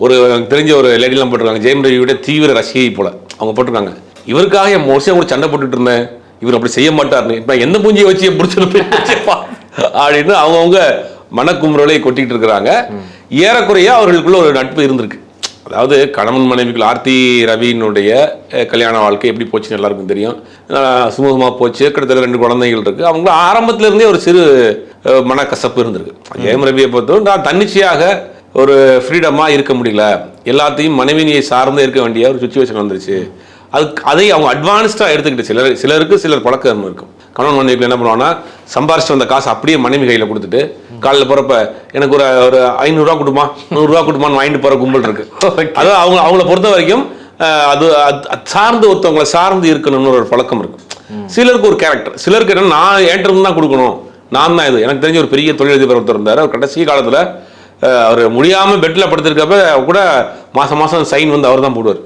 ஒரு தெரிஞ்ச ஒரு லேடிலாம் போட்டிருக்காங்க, ஜெயம் ரவியோட தீவிர ரசிகை போல அவங்க போட்டிருக்காங்க, இவருக்காக என் மோசம் கூட சண்டை போட்டுட்டு இருந்தேன், இவர் அப்படி செய்ய மாட்டாருன்னு, இப்போ எந்த பூஞ்சியை வச்சு பிடிச்சிருப்பா அப்படின்னு அவங்கவுங்க மனக்குமுறலை கொட்டிக்கிட்டு இருக்கிறாங்க. ஏறக்குறைய அவர்களுக்குள்ள ஒரு நட்பு இருந்திருக்கு. அதாவது கணவன் மனைவிக்குள் ஆர்த்தி ரவியினுடைய கல்யாண வாழ்க்கை எப்படி போச்சுன்னு எல்லாருக்கும் தெரியும். சுமூகமாக போச்சு. கிட்டத்தட்ட 2 குழந்தைகள் இருக்குது. அவங்க ஆரம்பத்திலேருந்தே ஒரு சிறு மனக்கசப்பு இருந்திருக்கு. ஜெயம் ரவியை பொறுத்தவரை நான் தன்னிச்சையாக ஒரு ஃப்ரீடமாக இருக்க முடியல, எல்லாத்தையும் மனைவியை சார்ந்து இருக்க வேண்டிய ஒரு சுச்சுவேஷன் வந்துருச்சு. அதை அவங்க அட்வான்ஸ்டாக எடுத்துக்கிட்டு சிலருக்கு சிலர் பழக்கம் இருக்கும். கணவன் மனைவிக்கு என்ன பண்ணுவாங்கன்னா, சம்பாரிச்சு வந்த காசு அப்படியே மனைவி கையில் கொடுத்துட்டு காலையில் போகிறப்ப எனக்கு ஒரு 500 கொடுமா 100 கொடுமான்னு வாங்கிட்டு போகிற கும்பல் இருக்கு. அதாவது அவங்கள பொறுத்த வரைக்கும் அது சார்ந்து ஒருத்தவங்களை சார்ந்து இருக்கணும்னு ஒரு பழக்கம் இருக்கும். சிலருக்கு ஒரு கேரக்டர், சிலருக்கு என்ன, நான் ஏற்றது தான் கொடுக்கணும், நான் தான் இது. எனக்கு தெரிஞ்ச ஒரு பெரிய தொழிலதிபர் ஒருத்தர் இருந்தார். அவர் கடைசி காலத்தில் அவர் முடியாமல் பெட்டில் படுத்திருக்கப்ப கூட மாதம் சைன் வந்து அவர் தான் போடுவார்.